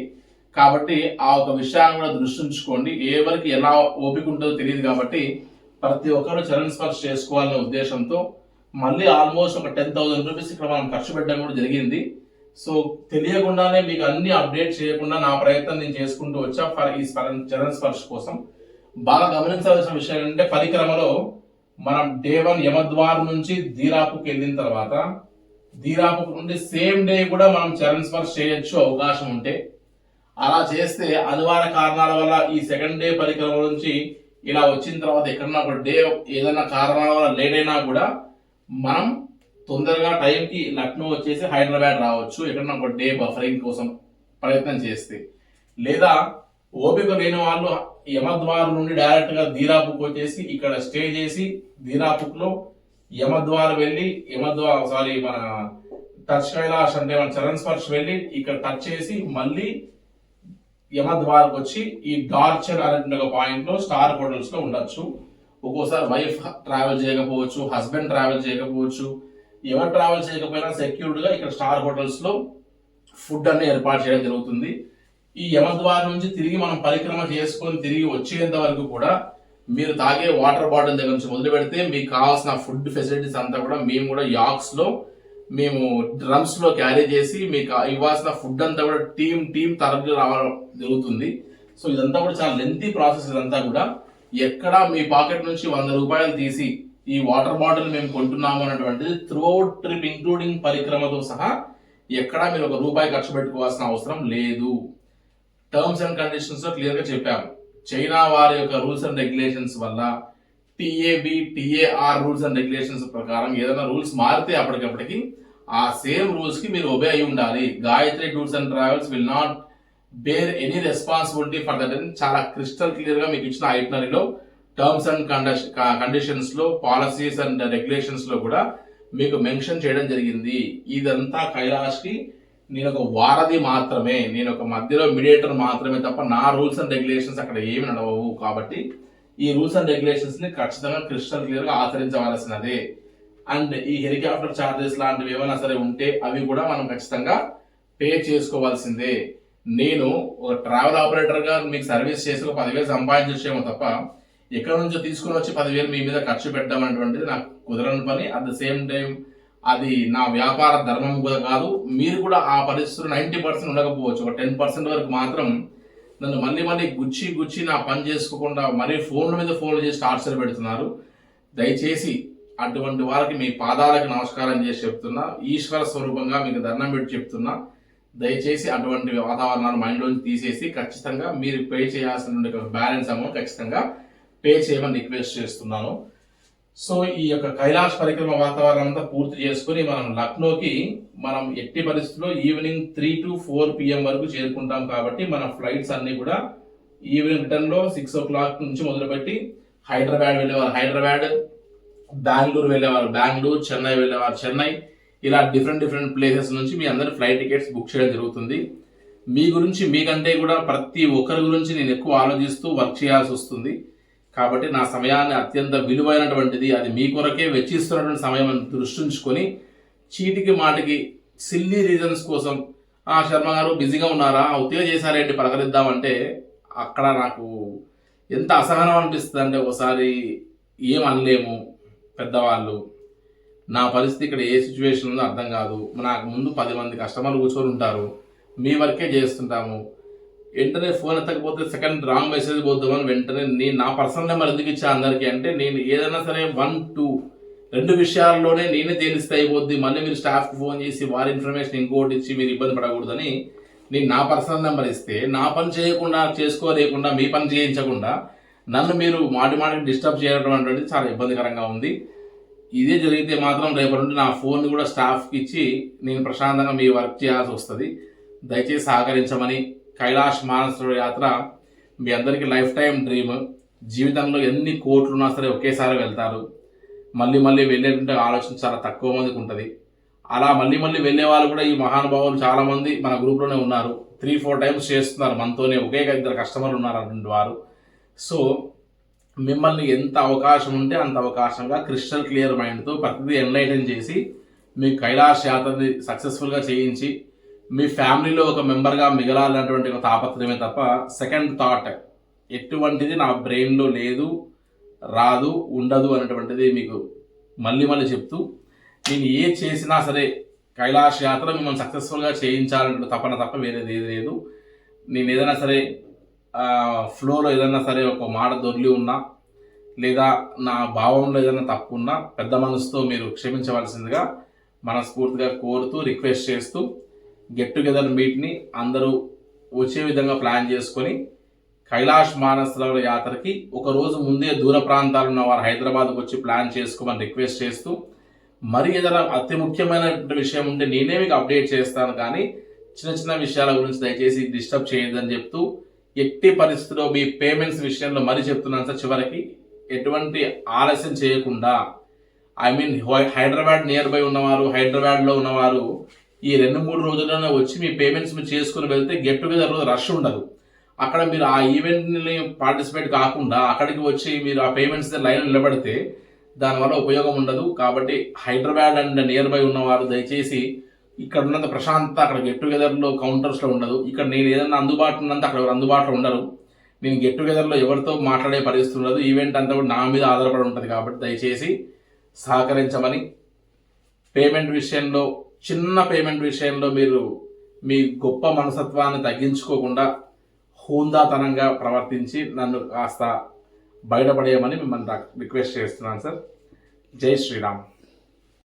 [SPEAKER 1] కాబట్టి ఆ ఒక విషయాన్ని కూడా దృష్టి ఉంచుకోండి. ఎవరికి ఎలా ఓపిక ఉంటుందో తెలియదు కాబట్టి ప్రతి ఒక్కరు చరణ్ స్పర్శ్ చేసుకోవాలనే ఉద్దేశంతో మళ్ళీ ఆల్మోస్ట్ ఒక 10,000 రూపీస్ ఇక్కడ మనం ఖర్చు పెట్టడం కూడా జరిగింది. సో తెలియకుండానే మీకు అన్ని అప్డేట్ చేయకుండా నా ప్రయత్నం నేను చేసుకుంటూ వచ్చా ఈ చరణ్ స్పర్శ్ కోసం. బాగా గమనించాల్సిన విషయం ఏంటంటే పరిక్రమలో మనం డే 1 యమద్వార్ నుంచి ధీరాపుకి వెళ్ళిన తర్వాత ధీరాపు నుండి సేమ్ డే కూడా మనం చరణ్ స్పర్శ్ చేయొచ్చు అవకాశం ఉంటే. అలా చేస్తే అనివార్య కారణాల వల్ల ఈ సెకండ్ డే పరిక్రమ నుంచి ఇలా వచ్చిన తర్వాత ఎక్కడన్నా ఒక డే ఏదైనా కారణాల వల్ల లేట్ అయినా కూడా మనం తొందరగా టైంకి లక్నో వచ్చేసి హైదరాబాద్ రావచ్చు, ఎక్కడన్నా ఒక డే బఫరింగ్ కోసం ప్రయత్నం చేస్తే. లేదా ఓపిక లేని వాళ్ళు యమద్వార్ నుండి డైరెక్ట్ గా ధీరాపుక్ వచ్చేసి ఇక్కడ స్టే చేసి ధీరాపుక్ లో యమద్వార్ వెళ్ళి మన టచ్ కైలాష్ అంటే మన చరణ్ స్పర్శ్ వెళ్ళి ఇక్కడ టచ్ చేసి మళ్ళీ యమద్వార్కి వచ్చి ఈ డార్చర్ అనే ఒక పాయింట్ లో స్టార్ హోటల్స్ లో ఉండొచ్చు. ఒక్కోసారి వైఫ్ ట్రావెల్ చేయకపోవచ్చు, హస్బెండ్ ట్రావెల్ చేయకపోవచ్చు, ఎవరు ట్రావెల్ చేయకపోయినా సెక్యూర్డ్ గా ఇక్కడ స్టార్ హోటల్స్ లో ఫుడ్ అన్ని ఏర్పాటు చేయడం జరుగుతుంది. ఈ యమద్వార్ నుంచి తిరిగి మనం పరిక్రమ చేసుకొని తిరిగి వచ్చేంత వరకు కూడా మీరు తాగే వాటర్ బాటిల్ దగ్గర నుంచి మొదలు పెడితే మీకు కావాల్సిన ఫుడ్ ఫెసిలిటీస్ అంతా కూడా మేము కూడా యాక్స్ లో మేము డ్రమ్స్ లో క్యారీ చేసి మీకు ఇవ్వాల్సిన ఫుడ్ అంతా కూడా టీం తరగతి రావడం జరుగుతుంది. సో ఇదంతా కూడా చాలా లెంతీ ప్రాసెస్. ఇదంతా కూడా ఎక్కడ మీ పాకెట్ నుంచి 100 రూపాయలు తీసి ఈ వాటర్ బాటిల్ మేము కొంటున్నాము అన్నటువంటిది త్రూఅవుట్ ట్రిప్ ఇంక్లూడింగ్ పరిక్రమతో సహా ఎక్కడా మీరు 1 రూపాయి ఖర్చు పెట్టుకోవాల్సిన అవసరం లేదు. టర్మ్స్ అండ్ కండిషన్స్ లో క్లియర్ గా చెప్పాము. చైనా వారి యొక్క రూల్స్ అండ్ రెగ్యులేషన్స్ వల్ల టిఆర్ రూల్స్ అండ్ రెగ్యులేషన్స్ ప్రకారం ఏదైనా రూల్స్ మారితే అప్పటికప్పటికి ఆ సేమ్ రూల్స్ కి మీరు ఒబే అయి ఉండాలి. Gayatri tours and travels will not bear any responsibility for that అని చాలా క్రిస్టల్ క్లియర్ గా మీకు ఇచ్చిన ఐటనరీలో టర్మ్స్ అండ్ కండిషన్స్ లో పాలసీస్ అండ్ రెగ్యులేషన్స్ లో కూడా మీకు మెన్షన్ చేయడం జరిగింది. ఇదంతా కైలాష్ కి నేను ఒక వారధి మాత్రమే, నేను ఒక మధ్యలో మీడియేటర్ మాత్రమే తప్ప నా రూల్స్ అండ్ రెగ్యులేషన్స్ అక్కడ ఏమి నడవవు. కాబట్టి ఈ రూల్స్ అండ్ రెగ్యులేషన్స్ ని ఖచ్చితంగా క్రిస్టల్ క్లియర్ గా ఆచరించవలసినదే. అండ్ ఈ హెలికాప్టర్ చార్జెస్ లాంటివి ఏమైనా సరే ఉంటే అవి కూడా మనం ఖచ్చితంగా పే చేసుకోవాల్సిందే. నేను ఒక ట్రావెల్ ఆపరేటర్ గా మీకు సర్వీస్ చేసి ఒక 10,000 సంపాదించేమో తప్ప ఎక్కడి నుంచో తీసుకుని వచ్చి 10,000 మీ మీద ఖర్చు పెట్టడం అనేటువంటిది నాకు కుదరని పని. అట్ ద సేమ్ టైం అది నా వ్యాపార ధర్మం కూడా కాదు. మీరు కూడా ఆ పరిస్థితులు 90% ఉండకపోవచ్చు, ఒక 10% వరకు మాత్రం నన్ను మళ్ళీ గుచ్చి నా పని చేసుకోకుండా మరీ ఫోన్లు చేసి టార్చర్ పెడుతున్నారు. దయచేసి అటువంటి వారికి మీ పాదాలకు నమస్కారం చేసి చెప్తున్నా, ఈశ్వర స్వరూపంగా మీకు దండం పెట్టి చెప్తున్నా, దయచేసి అటువంటి వాతావరణాన్ని మైండ్లోంచి తీసేసి ఖచ్చితంగా మీరు పే చేయాల్సిన బ్యాలెన్స్ అమౌంట్ ఖచ్చితంగా పే చేయమని రిక్వెస్ట్ చేస్తున్నాను. సో ఈ యొక్క కైలాష్ పరిక్రమ వాతావరణం అంతా పూర్తి చేసుకుని మనం లక్నోకి మనం ఎట్టి పరిస్థితుల్లో ఈవినింగ్ 3 to 4 PM వరకు చేరుకుంటాం. కాబట్టి మన ఫ్లైట్స్ అన్ని కూడా ఈవినింగ్ రిటర్న్ లో 6 o'clock నుంచి మొదలుపెట్టి హైదరాబాద్ వెళ్ళేవారు హైదరాబాద్, బెంగళూరు వెళ్ళేవారు బెంగళూరు, చెన్నై వెళ్ళేవారు చెన్నై, ఇలా డిఫరెంట్ ప్లేసెస్ నుంచి మీ అందరి ఫ్లైట్ టికెట్స్ బుక్ చేయడం జరుగుతుంది. మీ గురించి మీకంటే కూడా ప్రతి ఒక్కరి గురించి నేను ఎక్కువ ఆలోచిస్తూ వర్క్ చేయాల్సి వస్తుంది. కాబట్టి నా సమయాన్ని అత్యంత విలువైనటువంటిది, అది మీ కొరకే వెచ్చిస్తున్నటువంటి సమయం అని దృష్టి ఉంచుకొని చీటికి మాటికి సిల్లీ రీజన్స్ కోసం శర్మ గారు బిజీగా ఉన్నారా, ఉత్తిగా చేశారేంటి పలకరిద్దామంటే అక్కడ నాకు ఎంత అసహనం అనిపిస్తుంది అంటే ఒకసారి ఏం అనలేము. పెద్దవాళ్ళు నా పరిస్థితి ఇక్కడ ఏ సిచ్యువేషన్ ఉందో అర్థం కాదు. నాకు ముందు 10 మంది కస్టమర్లు కూర్చొని ఉంటారు, మీ వర్కే చేస్తుంటాము. వెంటనే ఫోన్ ఎత్తకపోతే సెకండ్ రాంగ్ మెసేజ్ పోద్దామని వెంటనే నేను నా పర్సనల్ నెంబర్ ఎందుకు ఇచ్చా అందరికీ అంటే, నేను ఏదైనా సరే 1-2 విషయాల్లోనే నేనే తేలిస్తే అయిపోద్ది. మళ్ళీ మీరు స్టాఫ్కి ఫోన్ చేసి వారి ఇన్ఫర్మేషన్ ఇంకోటి ఇచ్చి మీరు ఇబ్బంది పడకూడదని నేను నా పర్సనల్ నెంబర్ ఇస్తే, నా పని చేయకుండా చేసుకోలేకుండా మీ పని చేయించకుండా నన్ను మీరు మాటికి డిస్టర్బ్ చేయడం అనేది చాలా ఇబ్బందికరంగా ఉంది. ఇదే జరిగితే మాత్రం రేపటి నుండి నా ఫోన్ కూడా స్టాఫ్కి ఇచ్చి నేను ప్రశాంతంగా మీ వర్క్ చేయాల్సి వస్తుంది. దయచేసి సహకరించమని. కైలాష్ మానసరోవర్ యాత్ర మీ అందరికీ లైఫ్ టైం డ్రీమ్. జీవితంలో ఎన్ని కోట్లు ఉన్నా సరే ఒకేసారి వెళ్తారు. మళ్ళీ వెళ్ళేటువంటి ఆలోచన చాలా తక్కువ మందికి ఉంటుంది. అలా మళ్ళీ వెళ్ళే వాళ్ళు కూడా ఈ మహానుభావులు చాలా మంది మన గ్రూప్లోనే ఉన్నారు. 3-4 times చేస్తున్నారు మనతోనే, ఒకే 2 కస్టమర్లు ఉన్నారు అటువంటి వారు. సో మిమ్మల్ని ఎంత అవకాశం ఉంటే అంత అవకాశంగా క్రిస్టల్ క్లియర్ మైండ్తో ప్రతిదీ ఎన్లైటన్ చేసి మీ కైలాష్ యాత్రని సక్సెస్ఫుల్గా చేయించి మీ ఫ్యామిలీలో ఒక మెంబర్గా మిగలాలన్నటువంటి ఒక తాపత్రయమే తప్ప సెకండ్ థాట్ ఎటువంటిది నా బ్రెయిన్లో లేదు, రాదు, ఉండదు అనేటువంటిది మీకు మళ్ళీ చెప్తూ, నేను ఏ చేసినా సరే కైలాష్ యాత్ర మిమ్మల్ని సక్సెస్ఫుల్గా చేయించాలంటే తప్ప వేరేది ఏది లేదు. నేను ఏదైనా సరే ఫ్లోలో ఏదైనా సరే ఒక మాట దొర్లి ఉన్నా లేదా నా భావంలో ఏదైనా తప్పు ఉన్నా పెద్ద మనసుతో మీరు క్షమించవలసిందిగా మనస్ఫూర్తిగా కోరుతూ రిక్వెస్ట్ చేస్తూ, గెట్ టుగెదర్ మీట్ని అందరూ వచ్చే విధంగా ప్లాన్ చేసుకొని కైలాష్ మానసరోవర్ యాత్రకి ఒక రోజు ముందే దూర ప్రాంతాలు ఉన్న వారు హైదరాబాద్కు వచ్చి ప్లాన్ చేసుకోమని రిక్వెస్ట్ చేస్తూ, మరి ఏదైనా అతి ముఖ్యమైన విషయం ఉంటే నేనే మీకు అప్డేట్ చేస్తాను, కానీ చిన్న చిన్న విషయాల గురించి దయచేసి డిస్టర్బ్ చేయొద్దని చెప్తూ, ఎట్టి పరిస్థితిలో మీ పేమెంట్స్ విషయంలో మరీ చెప్తున్నాను సార్, చివరికి ఎటువంటి ఆలస్యం చేయకుండా, హైదరాబాద్ నియర్ బై ఉన్నవారు, హైదరాబాద్లో ఉన్నవారు ఈ 2-3 రోజుల్లోనే వచ్చి మీ పేమెంట్స్ మీరు చేసుకుని వెళ్తే గెట్ టుగెదర్ రోజు రష్ ఉండదు. అక్కడ మీరు ఆ ఈవెంట్ని పార్టిసిపేట్ కాకుండా అక్కడికి వచ్చి మీరు ఆ పేమెంట్స్ లైన్ నిలబడితే దానివల్ల ఉపయోగం ఉండదు. కాబట్టి హైదరాబాద్ అండ్ నియర్ బై ఉన్నవారు దయచేసి ఇక్కడ ఉన్నంత ప్రశాంతత అక్కడ గెట్ టుగెదర్లో కౌంటర్స్లో ఉండదు. ఇక్కడ నేను ఏదైనా అందుబాటులో ఉన్నంత అక్కడ ఎవరు అందుబాటులో ఉండరు. నేను గెట్ టుగెదర్లో ఎవరితో మాట్లాడే పరిస్థితి ఉండదు. ఈవెంట్ అంతా కూడా నా మీద ఆధారపడి ఉంటుంది. కాబట్టి దయచేసి సహకరించమని, పేమెంట్ విషయంలో చిన్న పేమెంట్ విషయంలో మీరు మీ గొప్ప మనస్తత్వాన్ని తగ్గించుకోకుండా హుందాతనంగా ప్రవర్తించి నన్ను కాస్త బయటపడేయమని మిమ్మల్ని రిక్వెస్ట్ చేస్తున్నాను సార్. జై శ్రీరామ్.